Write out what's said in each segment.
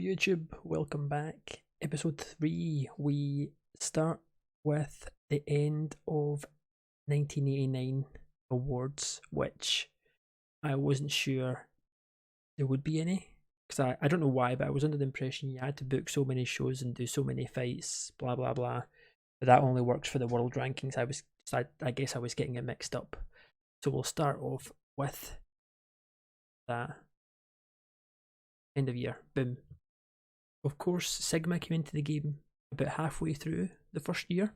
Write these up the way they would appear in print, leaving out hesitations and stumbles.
YouTube, welcome back. Episode 3, we start with the end of 1989 awards, which I wasn't sure there would be any. Because I don't know why, but I was under the impression you had to book so many shows and do so many fights, blah blah blah. But that only works for the world rankings. I guess I was getting it mixed up. So we'll start off with that. End of year, boom. Of course, Sigma came into the game about halfway through the first year.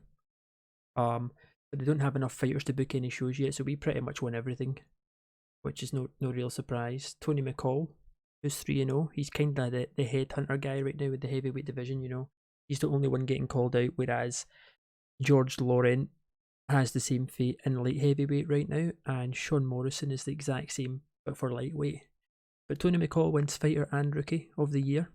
But they don't have enough fighters to book any shows yet, so we pretty much won everything, which is no real surprise. Tony McCall, who's 3-0, he's kind of the headhunter guy right now with the heavyweight division, you know. He's the only one getting called out, whereas George Lorraine has the same fate in light heavyweight right now, and Sean Morrison is the exact same, but for lightweight. But Tony McCall wins Fighter and Rookie of the Year.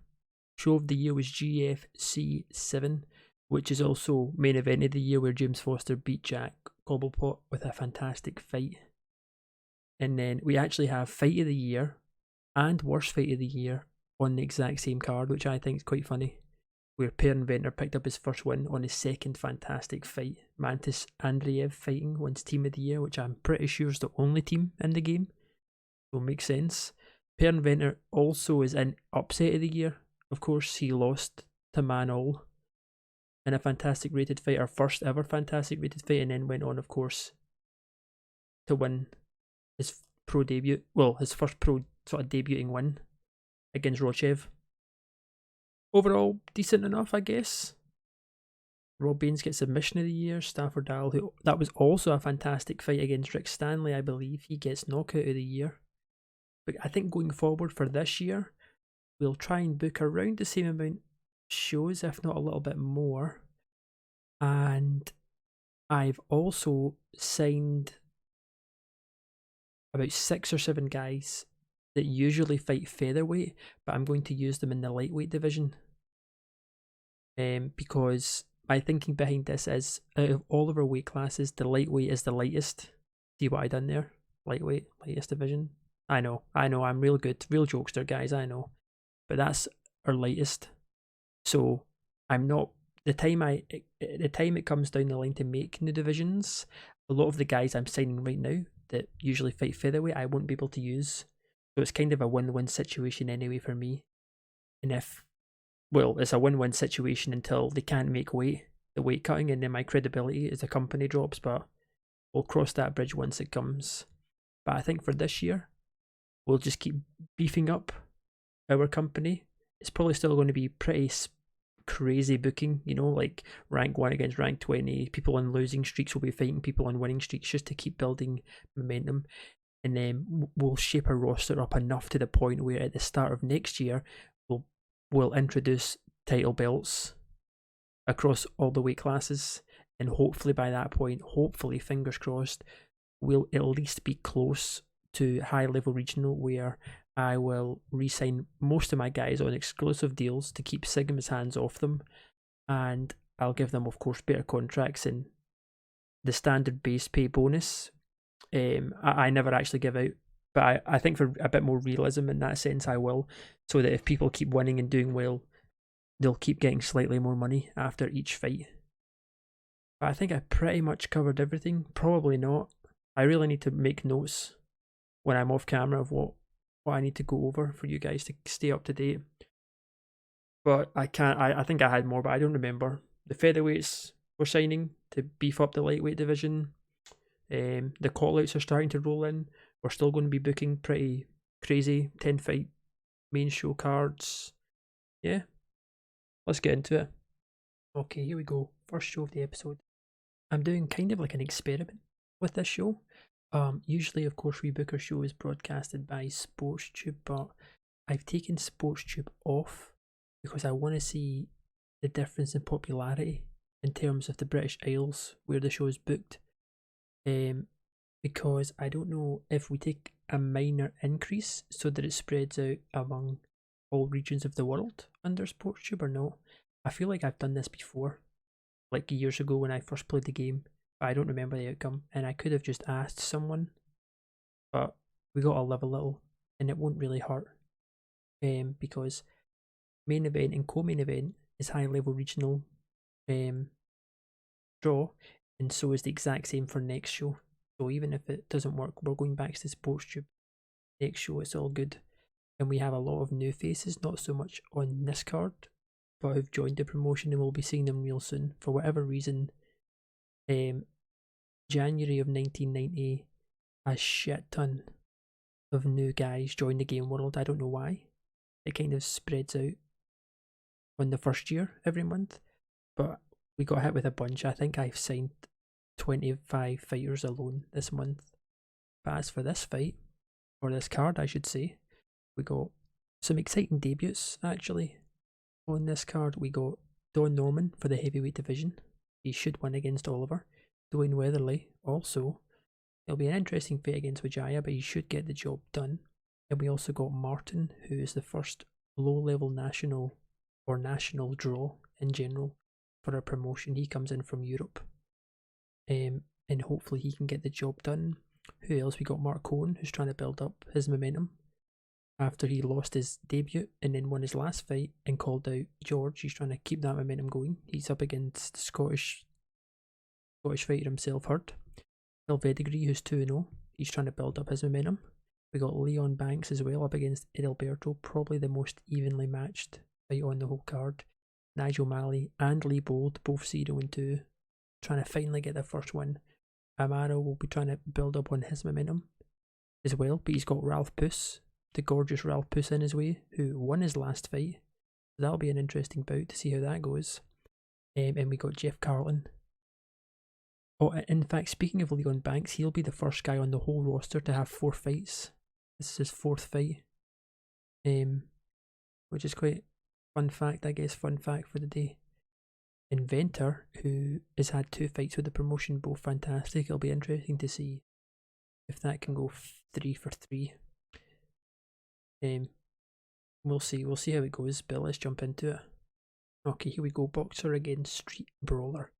Show of the Year was GFC 7, which is also main event of the year, where James Foster beat Jack Cobblepot with a fantastic fight. And then we actually have Fight of the Year and Worst Fight of the Year on the exact same card, which I think is quite funny, where Per Inventor picked up his first win on his second fantastic fight. Mantis Andreev fighting wins Team of the Year, which I'm pretty sure is the only team in the game, so it makes sense. Per Inventor also is in Upset of the Year. Of course, he lost to Manol in a fantastic rated fight, our first ever fantastic rated fight, and then went on, of course, to win his pro debut. Well, his first pro sort of debuting win against Rochev. Overall, decent enough, I guess. Rob Baines gets Submission of the Year. Stafford Dahl, that was also a fantastic fight against Rick Stanley, I believe. He gets Knockout of the Year. But I think going forward for this year, we'll try and book around the same amount of shows, if not a little bit more. And I've also signed about 6 or 7 guys that usually fight featherweight, but I'm going to use them in the lightweight division. Because my thinking behind this is, out of all of our weight classes, the lightweight is the lightest. See what I done there? Lightweight, lightest division. I know, I'm real good, real jokester, guys, I know. But that's our lightest. So I'm not, the time it comes down the line to make new divisions, a lot of the guys I'm signing right now that usually fight featherweight, I won't be able to use. So it's kind of a win-win situation anyway for me. And it's a win-win situation until they can't make the weight cutting, and then my credibility as a company drops, but we'll cross that bridge once it comes. But I think for this year, we'll just keep beefing up our company. It's probably still going to be pretty crazy booking, you know, like rank 1 against rank 20. People on losing streaks will be fighting people on winning streaks just to keep building momentum. And then we'll shape our roster up enough to the point where at the start of next year, we'll introduce title belts across all the weight classes. And hopefully by that point, hopefully, fingers crossed, we'll at least be close to high level regional, where I will re-sign most of my guys on exclusive deals to keep Sigma's hands off them, and I'll give them, of course, better contracts and the standard base pay bonus. I never actually give out, but I think for a bit more realism in that sense, I will, so that if people keep winning and doing well, they'll keep getting slightly more money after each fight. But I think I pretty much covered everything. Probably not. I really need to make notes when I'm off camera of what I need to go over for you guys to stay up to date. But I think I had more, but I don't remember. The featherweights we're signing to beef up the lightweight division. The call-outs are starting to roll in. We're still going to be booking pretty crazy 10 fight main show cards. Yeah, let's get into it. Okay, here we go. First show of the episode. I'm doing kind of like an experiment with this show. Usually, of course, we book our shows broadcasted by SportsTube, but I've taken SportsTube off because I want to see the difference in popularity in terms of the British Isles where the show is booked. Because I don't know if we take a minor increase so that it spreads out among all regions of the world under SportsTube or not. I feel like I've done this before, like years ago when I first played the game. I don't remember the outcome, and I could have just asked someone, but we gotta live a little, and it won't really hurt, because Main event and co-main event is high level regional draw, and so is the exact same for next show. So even if it doesn't work, we're going back to Sports Tube. Next show, it's all good. And we have a lot of new faces, not so much on this card, but who've joined the promotion, and we'll be seeing them real soon. For whatever reason, January of 1990, a shit ton of new guys joined the game world. I don't know why. It kind of spreads out on the first year every month, but we got hit with a bunch. I think I've signed 25 fighters alone this month. But as for this fight, or this card I should say, we got some exciting debuts actually. On this card we got Don Norman for the heavyweight division. He should win against Oliver. Dwayne Weatherly also. It'll be an interesting fight against Vijaya, but he should get the job done. And we also got Martin, who is the first low-level national or national draw in general for a promotion. He comes in from Europe. And hopefully he can get the job done. Who else? We got Mark Cohen, who's trying to build up his momentum after he lost his debut and then won his last fight and called out George. He's trying to keep that momentum going. He's up against Scottish fighter himself, Hurd. Helvedigri, who's 2-0. He's trying to build up his momentum. We got Leon Banks as well up against Edalberto, probably the most evenly matched fight on the whole card. Nigel Malley and Lee Bold, both 0-2, trying to finally get their first win. Amaro will be trying to build up on his momentum as well, but he's got Ralph Puss, the gorgeous Ralph Puss, in his way, who won his last fight. So that'll be an interesting bout to see how that goes. And we got Jeff Carlin. Oh, in fact, speaking of Leon Banks, he'll be the first guy on the whole roster to have 4 fights. This is his 4th fight, which is quite fun fact, I guess. Fun fact for the day. Inventor, who has had 2 fights with the promotion, both fantastic. It'll be interesting to see if that can go 3 for 3. We'll see how it goes, but let's jump into it. Okay, here we go. Boxer against Street Brawler.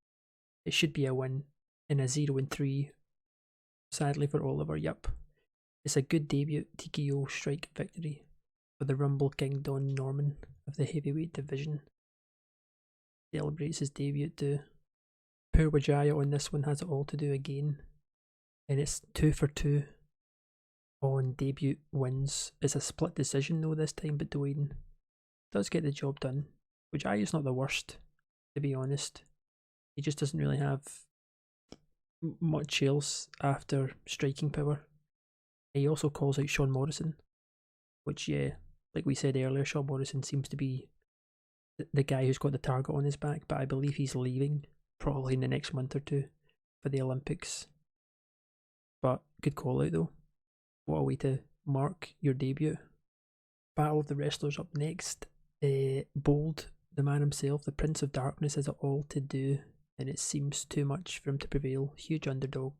It should be a win in a 0-3. Sadly for Oliver, yup. It's a good debut TKO strike victory for the Rumble King Don Norman of the heavyweight division. Celebrates his debut too. Poor Wijaya on this one has it all to do again, and it's 2 for 2 on debut wins. It's a split decision though this time, but Dwayne does get the job done. Wijaya's not the worst, to be honest. He just doesn't really have much else after striking power. He also calls out Sean Morrison, which, yeah, like we said earlier, Sean Morrison seems to be the guy who's got the target on his back, but I believe he's leaving probably in the next month or 2 for the Olympics. But good call out though. What a way to mark your debut. Battle of the Wrestlers up next. Bold, the man himself, the Prince of Darkness, has it all to do, and it seems too much for him to prevail. Huge underdog.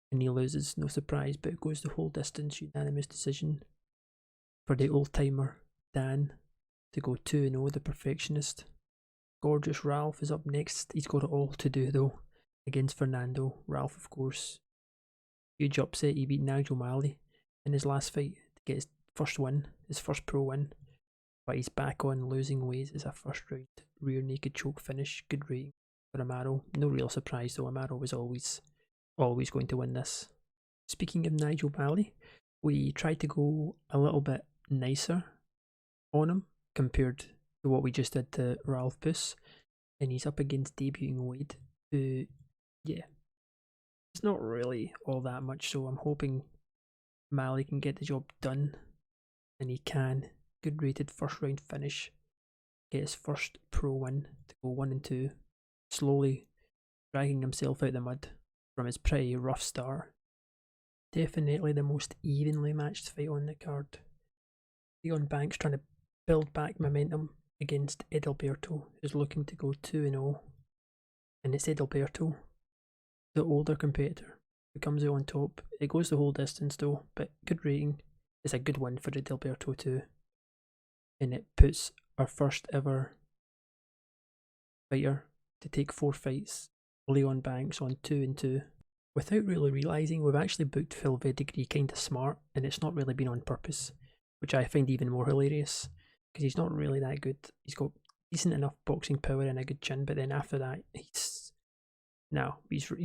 And he loses, no surprise, but it goes the whole distance. Unanimous decision for the old timer Dan to go 2-0, the perfectionist. Gorgeous Ralph is up next. He's got it all to do though against Fernando. Ralph, of course, huge upset. He beat Nigel Malley in his last fight to get his first win, his first pro win. But he's back on losing ways. It's a first round rear naked choke finish. Good rating for Amaro. No real surprise though. Amaro was always going to win this. Speaking of Nigel Malley, we tried to go a little bit nicer on him compared to what we just did to Ralph Puss, and he's up against debuting Wade, who, yeah, it's not really all that much, so I'm hoping Malley can get the job done, and he can. Good rated first round finish, get his first pro win to go 1-2, slowly dragging himself out the mud from his pretty rough start. Definitely the most evenly matched fight on the card. Leon Banks trying to build back momentum against Edalberto, who's looking to go 2-0, and it's Edalberto, the older competitor, who comes out on top. It goes the whole distance though, but good rating. It's a good win for Edalberto too, and it puts our first ever fighter to take 4 fights, Leon Banks, on 2-2. Without really realising, we've actually booked Helvedigri kinda smart, and it's not really been on purpose, which I find even more hilarious, because he's not really that good. He's got decent enough boxing power and a good chin, but then after that, he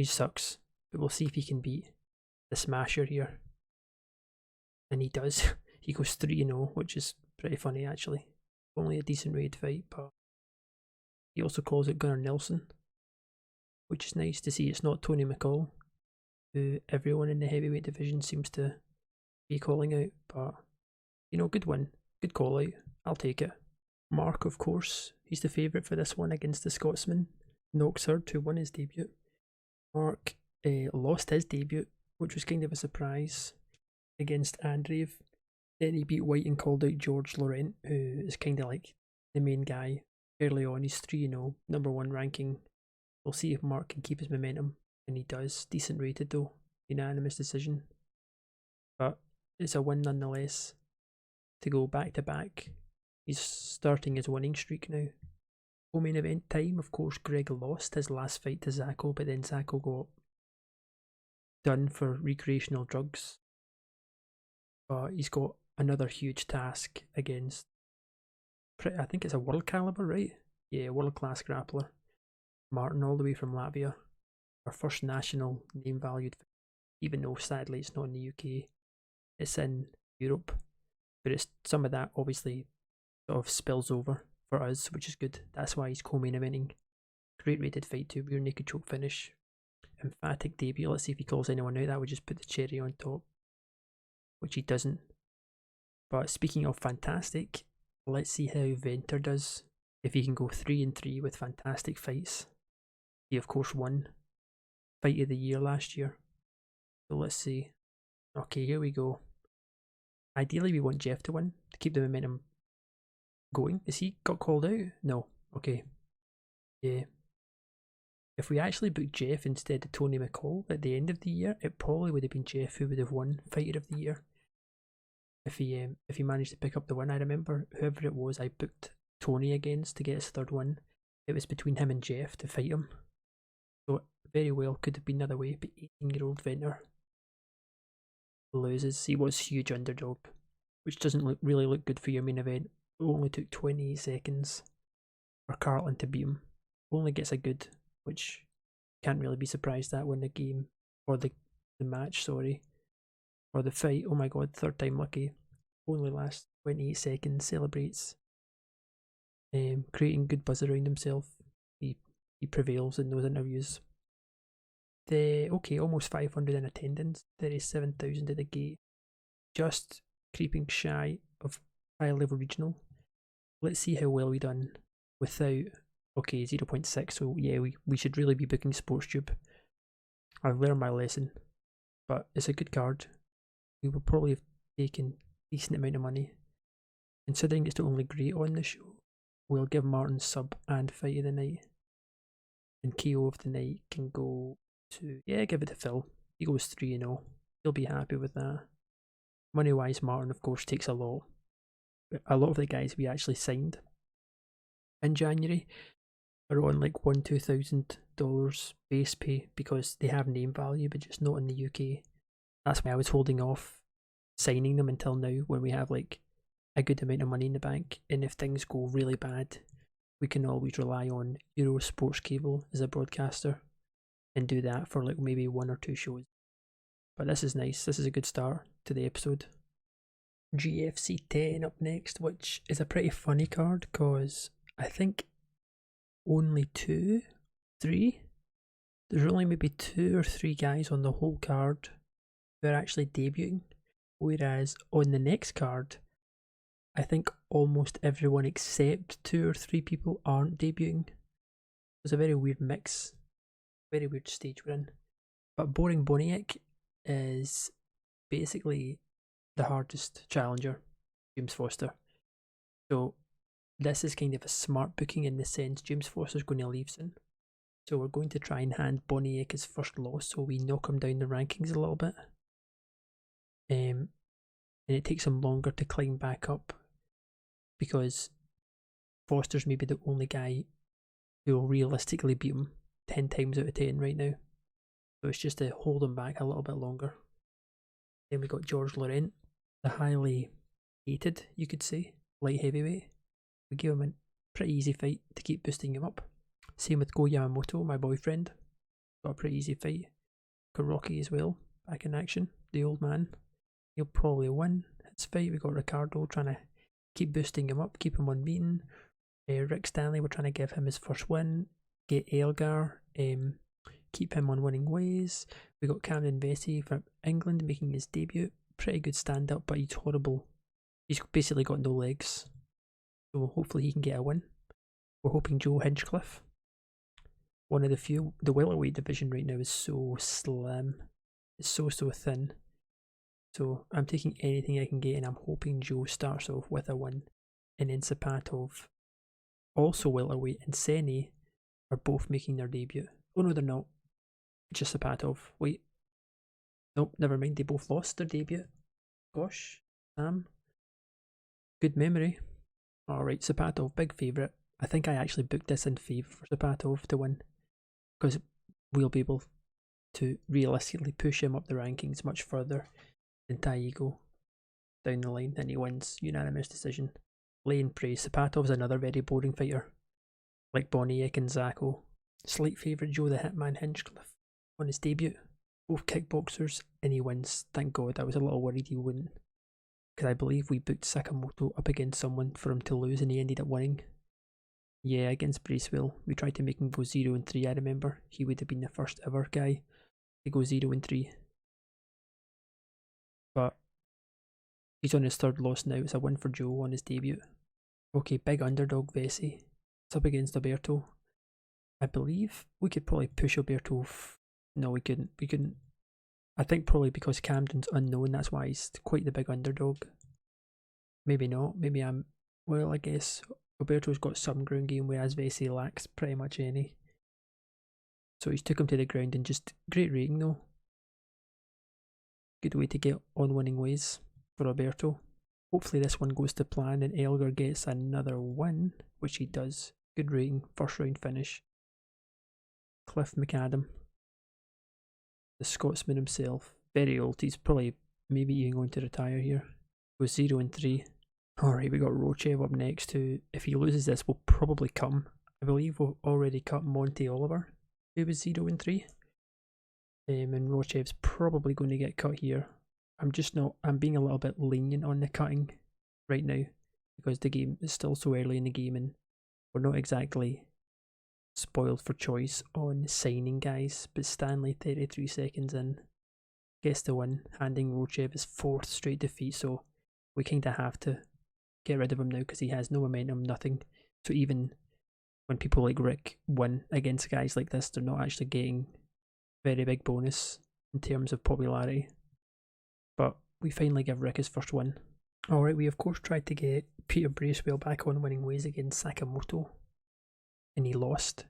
sucks. But we'll see if he can beat the Smasher here. And he does. He goes 3-0, which is pretty funny actually. Only a decent rated fight, but he also calls it Gunnar Nelson, which is nice to see. It's not Tony McCall, who everyone in the heavyweight division seems to be calling out, but you know, good win, good call out, I'll take it. Mark, of course, he's the favourite for this one against the Scotsman, Noxerd, who won his debut. Mark lost his debut, which was kind of a surprise, against Andreev. Then he beat White and called out George Laurent, who is kind of like the main guy early on. He's 3-0, number 1 ranking. We'll see if Mark can keep his momentum, and he does. Decent rated though, unanimous decision. But it's a win nonetheless to go back to back. He's starting his winning streak now. Co-main event time, of course, Greg lost his last fight to Zacco, but then Zacco got done for recreational drugs. But he's got another huge task against, I think it's a world caliber, right? Yeah, world class grappler. Martin, all the way from Latvia. Our first national name valued, even though sadly it's not in the UK. It's in Europe. But it's some of that obviously sort of spills over for us, which is good. That's why he's co-main eventing. Great rated fight too, rear naked choke finish. Emphatic debut. Let's see if he calls anyone out. That would just put the cherry on top, which he doesn't. But speaking of fantastic, let's see how Venter does. If he can go 3-3 with fantastic fights. He of course won Fight of the Year last year. So let's see. Okay, here we go. Ideally we want Jeff to win to keep the momentum going. Is he got called out? No. Okay. Yeah. If we actually booked Jeff instead of Tony McCall at the end of the year, it probably would have been Jeff who would have won Fighter of the Year. If he managed to pick up the win. I remember whoever it was I booked Tony against to get his 3rd win. It was between him and Jeff to fight him. So it very well could have been the other way, but 18-year-old Venter loses. He was huge underdog, which doesn't really look good for your main event. It only took 28 seconds for Carlton to beat him. Only gets a good, which can't really be surprised at when the game, or the match, sorry, or the fight, oh my god, 3rd time lucky, only lasts 28 seconds, celebrates, creating good buzz around himself. He prevails in those interviews. Okay, almost 500 in attendance, 37,000 at the gate, just creeping shy of high level regional. Let's see how well we done without, okay, 0.6, so yeah, we should really be booking SportsTube. I've learned my lesson, but it's a good card. We will probably have taken a decent amount of money. Considering it's the only great on the show, we'll give Martin sub and fight of the night. And KO of the night can go to, yeah, give it to Phil. He goes 3-0. He'll be happy with that. Money wise, Martin of course takes a lot. A lot of the guys we actually signed in January are on like $1,000-2,000 base pay because they have name value but just not in the UK. That's why I was holding off signing them until now, when we have like a good amount of money in the bank, and if things go really bad we can always rely on Euro Sports Cable as a broadcaster and do that for like maybe 1 or 2 shows. But this is nice. This is a good start to the episode. GFC 10 up next, which is a pretty funny card because I think only 2, 3, there's only maybe 2 or 3 guys on the whole card who are actually debuting, whereas on the next card I think almost everyone except 2 or 3 people aren't debuting. It's a very weird mix, very weird stage we're in. But Boring Boniek is basically the hardest challenger, James Foster. So this is kind of a smart booking in the sense James Foster's going to leave soon. So we're going to try and hand Boniek his first loss so we knock him down the rankings a little bit. And it takes him longer to climb back up because Foster's maybe the only guy who will realistically beat him 10 times out of 10 right now. So it's just to hold him back a little bit longer. Then we got George Laurent, the highly hated, you could say, light heavyweight. We give him a pretty easy fight to keep boosting him up. Same with Go Yamamoto, my boyfriend. Got a pretty easy fight. Kuroki as well, back in action. The old man. He'll probably win his fight. We got Ricardo trying to keep boosting him up, keep him unbeaten. Rick Stanley, we're trying to give him his first win. Get Elgar, keep him on winning ways. We got Camden Vesey from England making his debut. Pretty good stand up, but he's horrible. He's basically got no legs. So hopefully he can get a win. We're hoping Joe Hinchcliffe. One of the few. The welterweight division right now is so slim. It's so thin. So I'm taking anything I can get, and I'm hoping Joe starts off with a win. And then Sapatov, also welterweight, and Seni are both making their debut. Oh no, they're not. Just Sapatov. Wait. Nope, never mind. They both lost their debut. Gosh, Sam. Good memory. Alright, Sapatov, big favourite. I think I actually booked this in favour for Sapatov to win, because we'll be able to realistically push him up the rankings much further than Taigo down the line, and he wins unanimous decision. Lane praise. Sapatov's another very boring fighter, like Boniek and Zacco. Slight favourite Joe the Hitman Hinchcliffe on his debut. Both kickboxers, and he wins. Thank God. I was a little worried he wouldn't, because I believe we booked Sakamoto up against someone for him to lose, and he ended up winning. Yeah, against Bracewell. We tried to make him go 0-3, I remember. He would have been the first ever guy to go 0-3. But he's on his third loss now. It's a win for Joe on his debut. Okay, big underdog Vesey. It's up against Alberto. I believe we could probably push Alberto. No, we couldn't. We couldn't. I think probably because Camden's unknown, that's why he's quite the big underdog. Maybe not. Maybe I'm. Well, I guess Alberto's got some ground game, whereas Vesey lacks pretty much any. So he's took him to the ground, and just great rating though. Good way to get on winning ways for Alberto. Hopefully this one goes to plan and Elgar gets another win, which he does. Good rating, first round finish. Cliff McAdam, the Scotsman himself, very old. He's probably maybe even going to retire here. Goes 0-3. Alright, we got Rochev up next, who, if he loses this, will probably come. I believe we've already cut Monty Oliver, who was 0-3. And Rochev's probably going to get cut here. I'm being a little bit lenient on the cutting right now, because the game is still so early in the game, and we're not exactly spoiled for choice on signing guys. But Stanley, 33 seconds in, gets the win, handing Rochev his 4th straight defeat, so we kind of have to get rid of him now because he has no momentum, nothing. So even when people like Rick win against guys like this, they're not actually getting very big bonus in terms of popularity. But we finally give Rick his first win. Alright, we of course tried to get Peter Bracewell back on winning ways against Sakamoto, and he lost.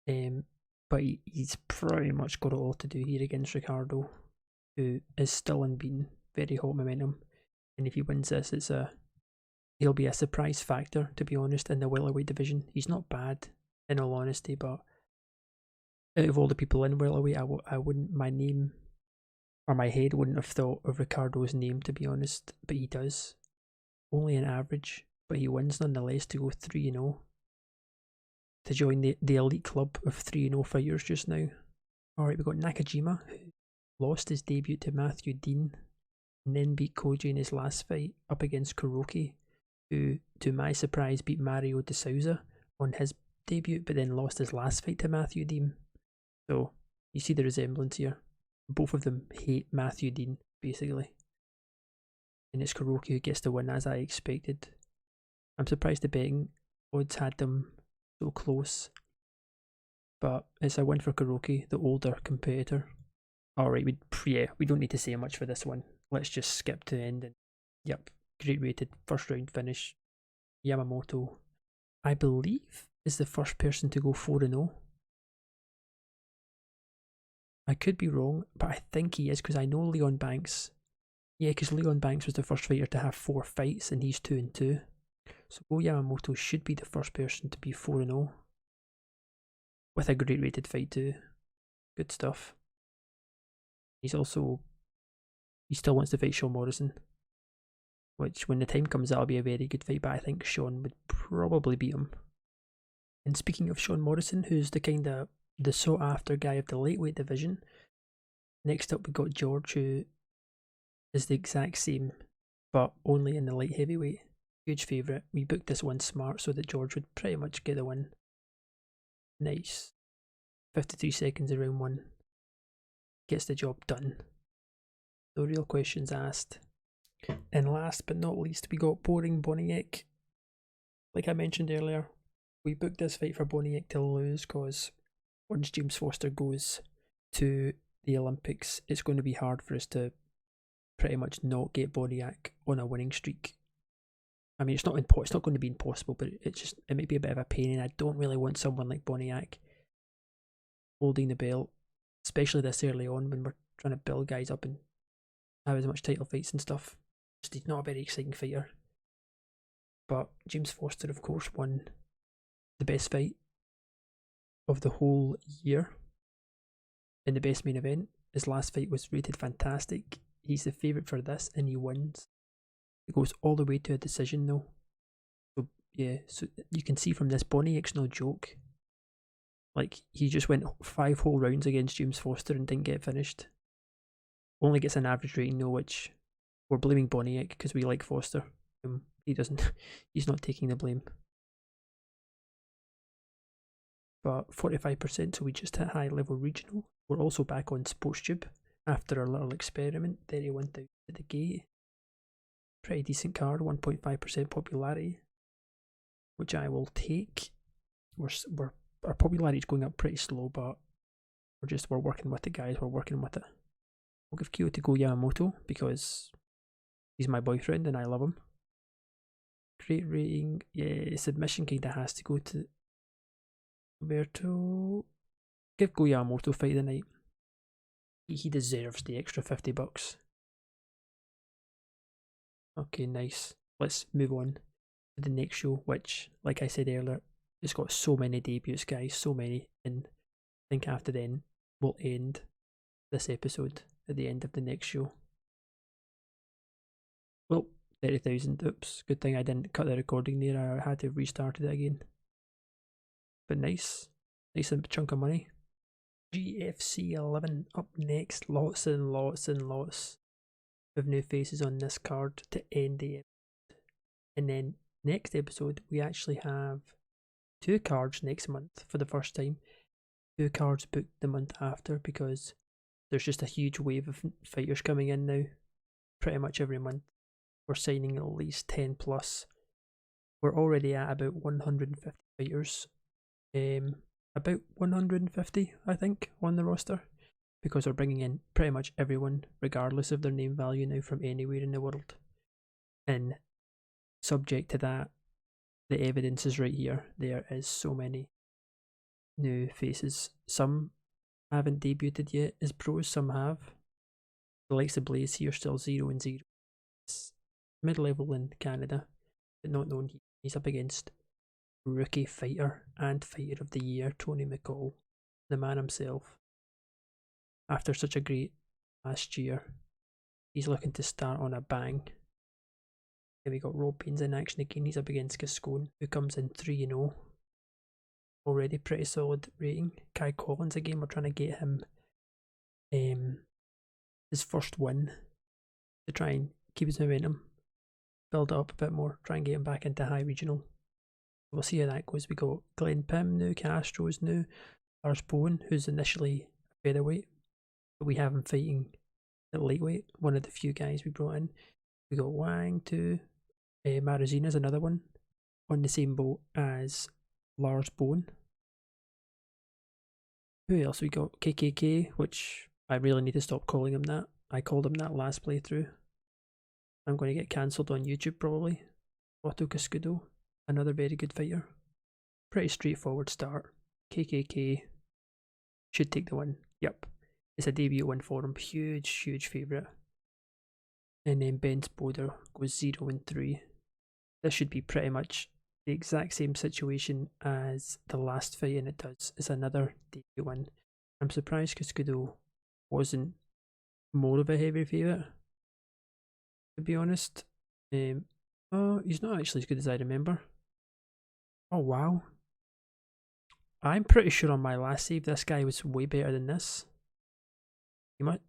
But he's pretty much got it all to do here against Ricardo, who is still unbeaten, very hot momentum. And if he wins this, he'll be a surprise factor, to be honest, in the welterweight division. He's not bad, in all honesty, but out of all the people in welterweight, I wouldn't, my name or my head wouldn't have thought of Ricardo's name, to be honest, but he does. Only an average, but he wins nonetheless to go 3-0. To join the elite club of 3-0 fighters just now. Alright, we got Nakajima, who lost his debut to Matthew Dean, and then beat Koji in his last fight up against Kuroki, who, to my surprise, beat Mario de Souza on his debut, but then lost his last fight to Matthew Dean. So, you see the resemblance here. Both of them hate Matthew Dean, basically. And it's Kuroki who gets the win, as I expected. I'm surprised the betting odds had them so close. But it's a win for Kuroki, the older competitor. Alright, we don't need to say much for this one. Let's just skip to the end. And, yep, great rated first round finish. Yamamoto, I believe, is the first person to go 4-0. I could be wrong, but I think he is, because I know Leon Banks. Yeah, because Leon Banks was the first fighter to have 4 fights, and he's 2-2. So Go Yamamoto should be the first person to be 4-0. With a great rated fight too. Good stuff. He still wants to fight Sean Morrison. which when the time comes that'll be a very good fight, but I think Sean would probably beat him. And speaking of Sean Morrison, who's the sought after guy of the lightweight division, next up we got George, who is the exact same but only in the light heavyweight. Huge favourite. We booked this one smart so that George would pretty much get the win. Nice. 53 seconds of round 1. Gets the job done. No real questions asked. And last but not least, we got Boring Boniek. Like I mentioned earlier, we booked this fight for Boniek to lose because once James Foster goes to the Olympics, it's going to be hard for us to pretty much not get Boniek on a winning streak. I mean, it's not going to be impossible, but it might be a bit of a pain, and I don't really want someone like Boniek holding the belt, especially this early on when we're trying to build guys up and have as much title fights and stuff. He's not a very exciting fighter. But James Foster, of course, won the best fight of the whole year in the best main event. His last fight was rated fantastic. He's the favourite for this, and he wins. It goes all the way to a decision, though. So yeah, so you can see from this, Boniek's no joke. Like, he just went 5 whole rounds against James Foster and didn't get finished. Only gets an average rating though, which we're blaming Boniek because we like Foster. He doesn't. He's not taking the blame. But 45%, so we just hit high level regional. We're also back on SportsTube after our little experiment. 31,000 at the gate. Pretty decent card, 1.5% popularity, which I will take. Our popularity is going up pretty slow, but we're working with it, guys. We're working with it. We'll give Kyoto Yamamoto because he's my boyfriend and I love him. Great rating. Yeah, submission kinda has to go to Roberto. Give Go Yamamoto fight of the night. He deserves the extra $50. Okay, nice. Let's move on to the next show, which, like I said earlier, it's got so many debuts, guys, so many, and I think after then we'll end this episode at the end of the next show. Well, 30,000, oops, good thing I didn't cut the recording there, I had to restart it again. But nice chunk of money. GFC 11 up next, lots and lots and lots of new faces on this card to end the episode. And then next episode we actually have 2 cards next month for the first time. 2 cards booked the month after because there's just a huge wave of fighters coming in now. Pretty much every month we're signing at least 10 plus. We're already at about 150 fighters. About 150 I think on the roster, because we're bringing in pretty much everyone regardless of their name value now from anywhere in the world. And subject to that, the evidence is right here. There is so many new faces. Some haven't debuted yet as pros, some have. The likes of Blaze here still 0-0. Mid-level in Canada, but not known here. He's up against rookie fighter and fighter of the year, Tony McCall, the man himself. After such a great last year, he's looking to start on a bang. Then we got Rob Baines in action again. He's up against Gascon, who comes in 3-0. Already pretty solid rating. Kai Collins again, we're trying to get him his first win to try and keep his momentum, build it up a bit more, try and get him back into high regional. We'll see how that goes. We got Glenn Pym new, Castro's new, Lars Bowen, who's initially a featherweight, but we have him fighting at lightweight, one of the few guys we brought in. We got Wang too. Marazzina's another one on the same boat as Lars Bowen. Who else? We got KKK, which I really need to stop calling him that. I called him that last playthrough. I'm going to get cancelled on YouTube probably. Otto Cascudo, another very good fighter. Pretty straightforward start. KKK should take the win. Yep, it's a debut win for him. Huge favourite. And then Ben Spoder goes 0-3. This should be pretty much the exact same situation as the last fight, and it does. It's another debut win. I'm surprised Cascudo wasn't more of a heavy favourite, to be honest. Oh, he's not actually as good as I remember. Oh wow. I'm pretty sure on my last save this guy was way better than this. He must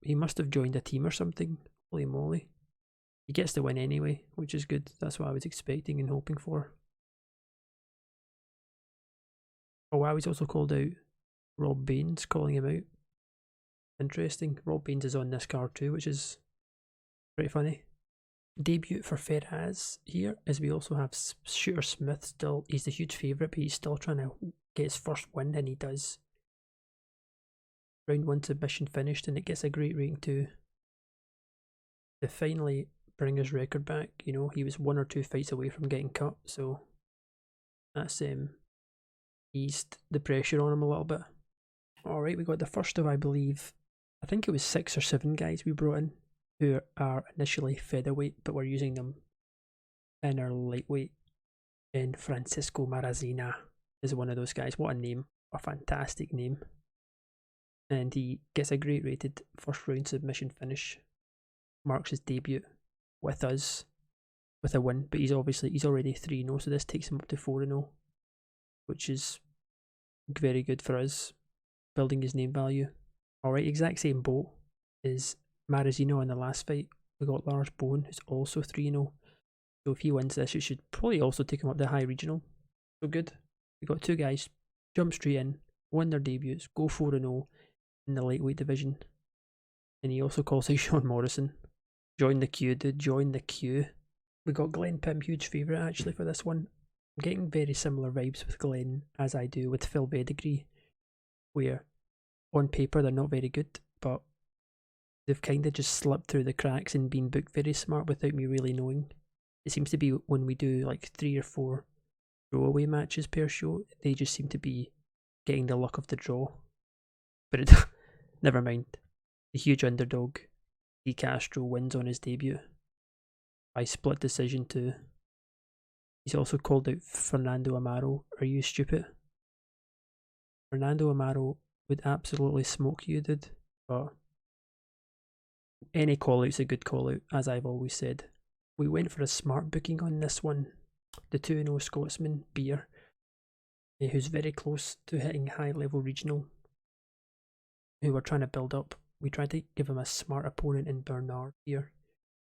he must have joined a team or something. Holy moly. He gets the win anyway, which is good. That's what I was expecting and hoping for. Oh wow, he's also called out Rob Baines, calling him out. Interesting. Rob Baines is on this card too, which is pretty funny. Debut for Ferraz here, as we also have Shooter Smith still. He's the huge favourite, but he's still trying to get his first win, and he does. Round 1 submission finished, and it gets a great rating too. To finally bring his record back, you know, he was 1 or 2 fights away from getting cut, so that's eased the pressure on him a little bit. Alright, we got the first of, I believe, I think it was 6 or 7 guys we brought in, who are initially featherweight, but we're using them in our lightweight. And Francisco Marazzina is one of those guys. What a name. A fantastic name. And he gets a great rated first round submission finish. Marks his debut with us with a win, but he's already 3-0, so this takes him up to 4-0, which is very good for us, building his name value. Alright, exact same boat is Marazzino in the last fight. We got Lars Bowen, who's also 3-0. So if he wins this, it should probably also take him up to high regional. So good. We got 2 guys jump straight in, win their debuts, go 4-0 in the lightweight division. And he also calls out Sean Morrison. Join the queue, dude. Join the queue. We got Glenn Pym, huge favourite actually for this one. I'm getting very similar vibes with Glenn as I do with Phil Pedigree, where on paper they're not very good, but they've kind of just slipped through the cracks and been booked very smart without me really knowing. It seems to be when we do like 3 or 4 throwaway matches per show, they just seem to be getting the luck of the draw. But never mind. The huge underdog, D. Castro, wins on his debut by split decision too. He's also called out Fernando Amaro. Are you stupid? Fernando Amaro would absolutely smoke you, dude. But any call out's a good call out, as I've always said. We went for a smart booking on this one. The 2-0 Scotsman, Beer, who's very close to hitting high level regional, who we're trying to build up. We tried to give him a smart opponent in Bernard here,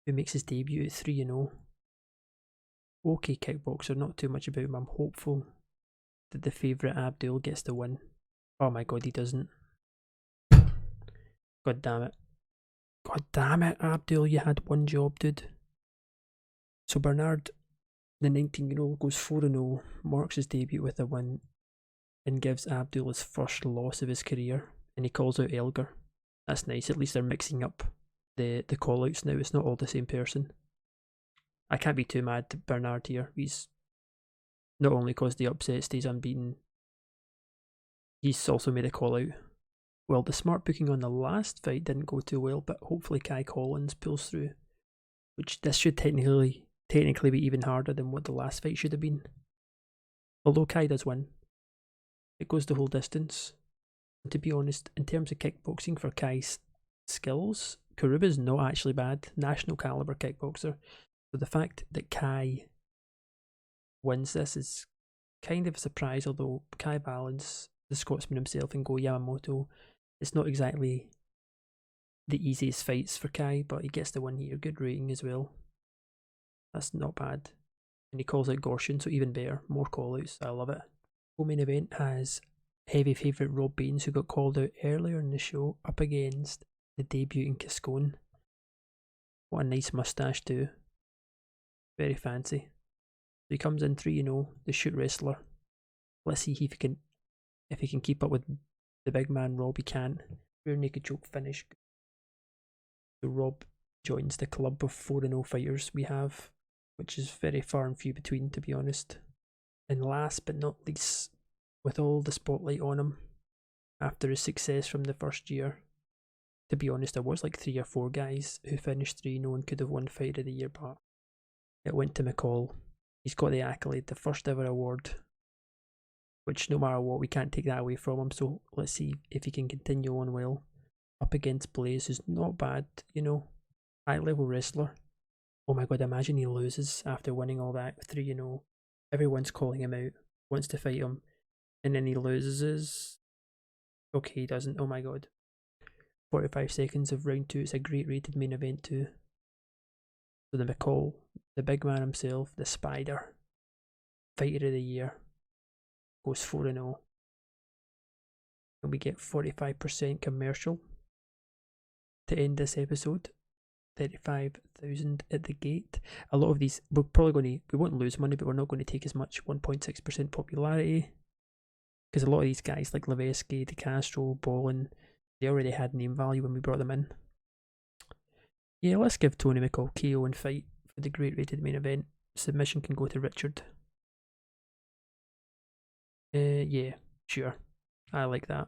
who makes his debut at 3-0. Okay kickboxer, not too much about him. I'm hopeful that the favourite Abdul gets the win. Oh my god, he doesn't. God damn it. God damn it, Abdul, you had one job, dude. So Bernard, the 19-year-old, goes 4-0, marks his debut with a win, and gives Abdul his first loss of his career, and he calls out Elgar. That's nice, at least they're mixing up the call-outs now, it's not all the same person. I can't be too mad at Bernard here. He's not only caused the upset, stays unbeaten, he's also made a call-out. Well, the smart booking on the last fight didn't go too well, but hopefully Kai Collins pulls through, which this should technically be even harder than what the last fight should have been. Although Kai does win, it goes the whole distance. And to be honest, in terms of kickboxing for Kai's skills, Karuba's not actually bad. National caliber kickboxer. So the fact that Kai wins this is kind of a surprise, although Kai Valens, the Scotsman himself, and Go Yamamoto, it's not exactly the easiest fights for Kai, but he gets the win here. Good rating as well. That's not bad. And he calls out Gorshin, so even better. More call-outs. I love it. Co-main event has heavy favourite Rob Baines, who got called out earlier in the show, up against the debuting Cascone. What a nice moustache too. Very fancy. So he comes in 3-0, the shoot wrestler. Let's see if he can keep up with the big man Rob. He can't. Rear naked choke finish. So Rob joins the club of 4-0 fighters we have, which is very far and few between, to be honest. And last but not least, with all the spotlight on him, after his success from the first year, to be honest, there was like 3 or 4 guys who finished 3-0 and could have won Fight of the Year, but it went to McCall. He's got the accolade, the first ever award, which no matter what, we can't take that away from him, so let's see if he can continue on well. Up against Blaze, who's not bad, you know, high level wrestler. Oh my god, imagine he loses after winning all that 3-0. Everyone's calling him out, wants to fight him, and then he loses. Okay, he doesn't. Oh my god. 45 seconds of round 2. It's a great rated main event too. So the McCall, the big man himself, the Spider, fighter of the year, goes 4-0. And we get 45% commercial to end this episode. 35,000 at the gate. A lot of these, we're probably going to, we won't lose money, but we're not going to take as much 1.6% popularity. Because a lot of these guys like Levesque, DeCastro, Bolin, they already had name value when we brought them in. Yeah, let's give Tony McCall KO and fight for the great rated main event. Submission can go to Richard. Yeah, sure. I like that.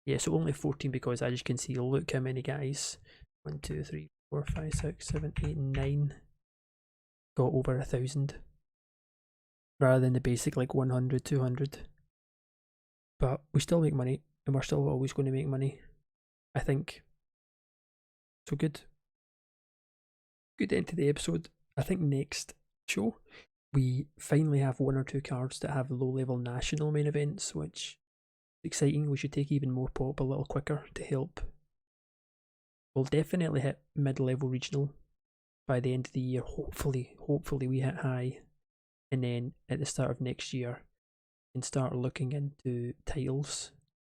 Yeah, so only 14 because as you can see, look how many guys. 1, 2, 3, 4, 5, 6, 7, 8, 9 got over 1,000. Rather than the basic like 100, 200. But we still make money, and we're still always going to make money, I think. So good. Good end to the episode. I think next show, we finally have 1 or 2 cards that have low-level national main events, which is exciting. We should take even more pop a little quicker to help. We'll definitely hit mid-level regional by the end of the year. Hopefully we hit high. And then at the start of next year, we can start looking into titles,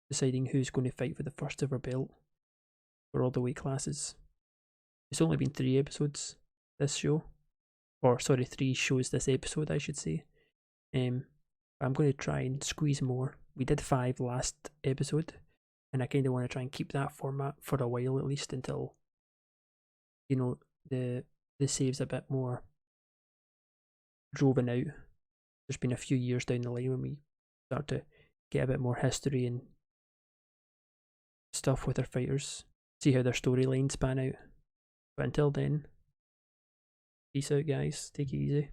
deciding who's going to fight for the first ever belt for all the weight classes. It's only been 3 episodes this show, or sorry, 3 shows this episode, I should say. I'm going to try and squeeze more. We did 5 last episode, and I kind of want to try and keep that format for a while at least until, you know, the save's a bit more driven out. There's been a few years down the line when we start to get a bit more history and stuff with our fighters, see how their storylines pan out. But until then, peace out guys, take it easy.